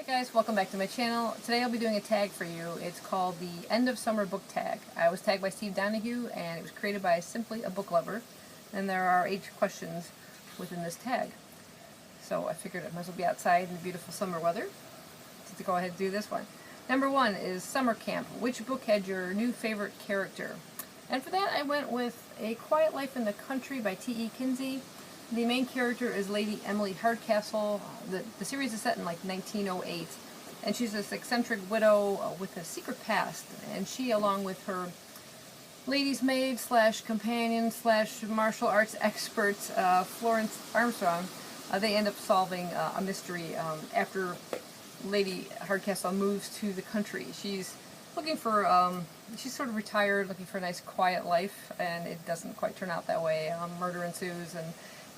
Hi guys, welcome back to my channel. Today I'll be doing a tag for you. It's called the End of Summer Book Tag. I was tagged by Steve Donoghue and it was created by simply a book lover. And there are 8 questions within this tag. So I figured I might as well be outside in the beautiful summer weather to go ahead and do this one. Number 1 is Summer Camp. Which book had your new favorite character? And for that I went with A Quiet Life in the Country by T.E. Kinsey. The main character is Lady Emily Hardcastle. The series is set in like 1908, and she's this eccentric widow with a secret past, and she, along with her lady's maid slash companion slash martial arts expert, Florence Armstrong, they end up solving a mystery after Lady Hardcastle moves to the country. She's looking for, she's sort of retired, looking for a nice quiet life, and it doesn't quite turn out that way. Murder ensues, and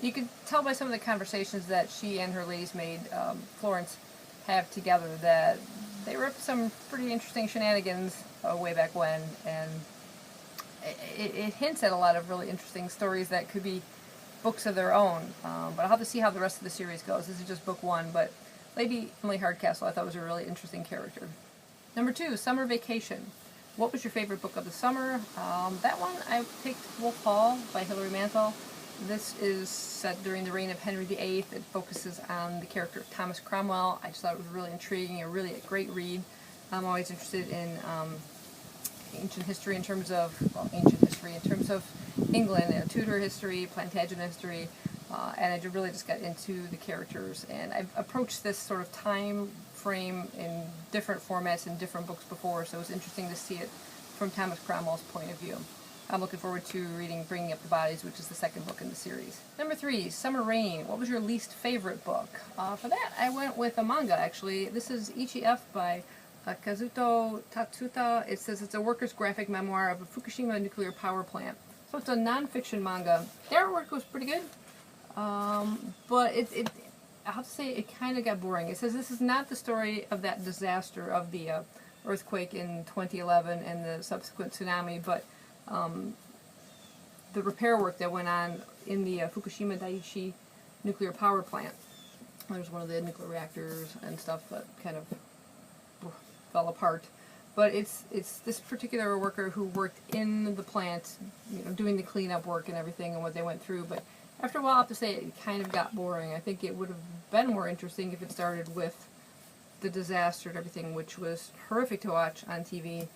you can tell by some of the conversations that she and her lady's maid, Florence, have together that they were up to some pretty interesting shenanigans way back when, and it hints at a lot of really interesting stories that could be books of their own. But I'll have to see how the rest of the series goes. This is just book 1, but Lady Emily Hardcastle I thought was a really interesting character. Number 2, Summer Vacation. What was your favorite book of the summer? That one I picked Wolf Hall by Hilary Mantel. This is set during the reign of Henry VIII. It focuses on the character of Thomas Cromwell. I just thought it was really intriguing, a great read. I'm always interested in ancient history in terms of, England, Tudor history, Plantagenet history, and I really just got into the characters. And I've approached this sort of time frame in different formats in different books before, so it was interesting to see it from Thomas Cromwell's point of view. I'm looking forward to reading Bringing Up the Bodies, which is the second book in the series. Number 3, Summer Rain. What was your least favorite book? For that, I went with a manga, actually. This is Ichi-F by Kazuto Tatsuta. It says it's a worker's graphic memoir of a Fukushima nuclear power plant. So it's a non-fiction manga. The artwork was pretty good, but I have to say it kind of got boring. It says this is not the story of that disaster of the earthquake in 2011 and the subsequent tsunami, but the repair work that went on in the Fukushima Daiichi nuclear power plant. There's one of the nuclear reactors and stuff that kind of fell apart. But it's this particular worker who worked in the plant, doing the cleanup work and everything and what they went through. But after a while, I have to say it kind of got boring. I think it would have been more interesting if it started with the disaster and everything, which was horrific to watch on TV.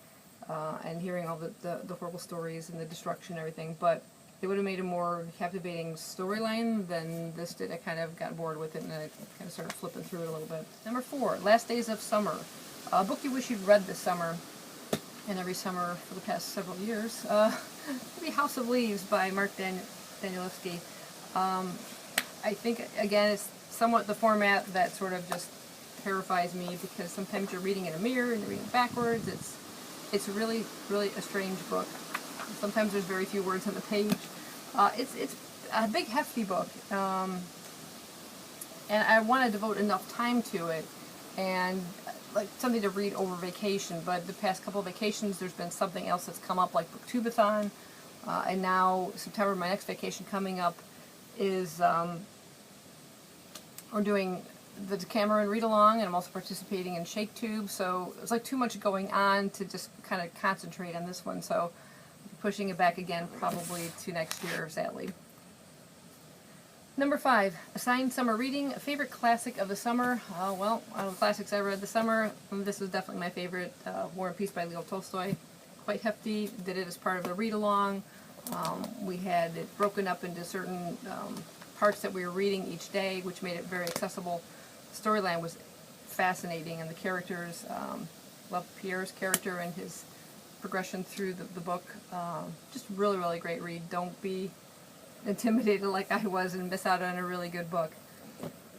And hearing all the horrible stories and the destruction and everything, but it would have made a more captivating storyline than this did. I kind of got bored with it, and I kind of started flipping through it a little bit. Number 4, Last Days of Summer. A book you wish you'd read this summer, and every summer for the past several years. The House of Leaves by Mark Danielewski. I think, again, it's somewhat the format that sort of just terrifies me, because sometimes you're reading in a mirror and you're reading backwards. It's really, really a strange book. Sometimes there's very few words on the page. It's a big, hefty book, and I want to devote enough time to it, and like something to read over vacation. But the past couple of vacations, there's been something else that's come up, like Booktubeathon, and now September, my next vacation coming up, is we're doing the Decameron read-along, and I'm also participating in Shake Tube, so it's like too much going on to just kind of concentrate on this one, so I'm pushing it back again probably to next year, sadly. Number 5, Assigned Summer Reading. A favorite classic of the summer. Well, out of the classics I read this summer, this was definitely my favorite, War and Peace by Leo Tolstoy. Quite hefty, did it as part of the read-along. We had it broken up into certain parts that we were reading each day, which made it very accessible. Storyline was fascinating, and the characters, loved Pierre's character and his progression through the book. Just really, really great read. Don't be intimidated like I was and miss out on a really good book.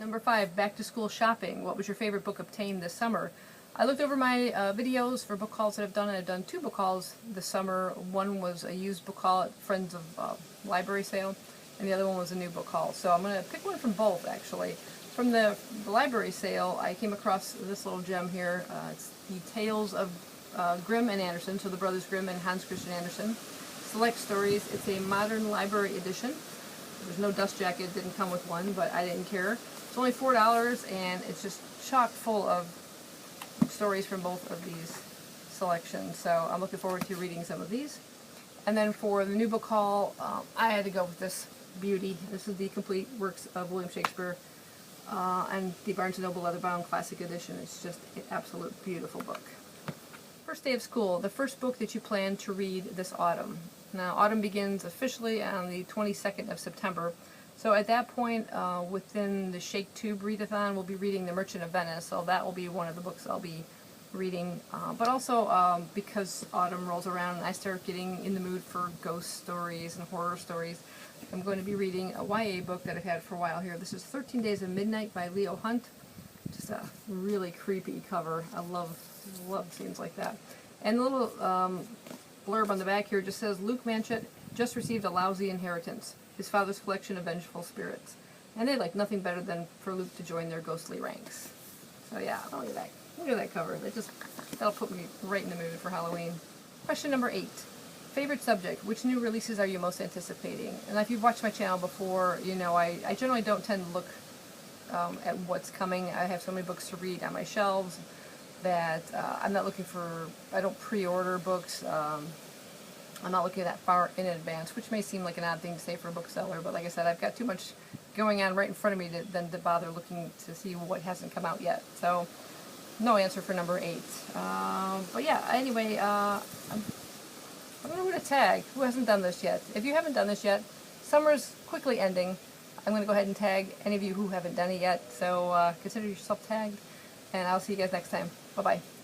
Number 5, Back to School Shopping. What was your favorite book obtained this summer? I looked over my videos for book hauls that I've done, and I've done 2 book hauls this summer. One was a used book haul at Friends of Library sale, and the other one was a new book haul. So I'm going to pick one from both, actually. From the library sale, I came across this little gem here. It's the Tales of Grimm and Andersen, so the Brothers Grimm and Hans Christian Andersen. Select Stories. It's a modern library edition. There's no dust jacket, didn't come with one, but I didn't care. It's only $4, and it's just chock full of stories from both of these selections, so I'm looking forward to reading some of these. And then for the new book haul, I had to go with this beauty. This is the complete works of William Shakespeare, and the Barnes & Noble Leatherbound Classic Edition. It's just an absolute beautiful book. First day of school, the first book that you plan to read this autumn. Now, autumn begins officially on the 22nd of September, so at that point, within the Shake Tube readathon, we'll be reading The Merchant of Venice, so that will be one of the books I'll be reading. But also, because autumn rolls around and I start getting in the mood for ghost stories and horror stories, I'm going to be reading a YA book that I've had for a while here. This is 13 Days of Midnight by Leo Hunt. Just a really creepy cover. I love scenes like that. And the little blurb on the back here just says, Luke Manchett just received a lousy inheritance, his father's collection of vengeful spirits. And they'd like nothing better than for Luke to join their ghostly ranks. So yeah, look at that. Look at that cover. That'll put me right in the mood for Halloween. Question number 8. Favorite subject. Which new releases are you most anticipating? And if you've watched my channel before, you know I generally don't tend to look at what's coming. I have so many books to read on my shelves that I'm not looking for, I don't pre-order books. I'm not looking that far in advance, which may seem like an odd thing to say for a bookseller, but like I said, I've got too much going on right in front of me than to bother looking to see what hasn't come out yet. So, no answer for number 8. But yeah, anyway, I don't know who to tag. Who hasn't done this yet? If you haven't done this yet, summer's quickly ending. I'm going to go ahead and tag any of you who haven't done it yet, so consider yourself tagged, and I'll see you guys next time. Bye-bye.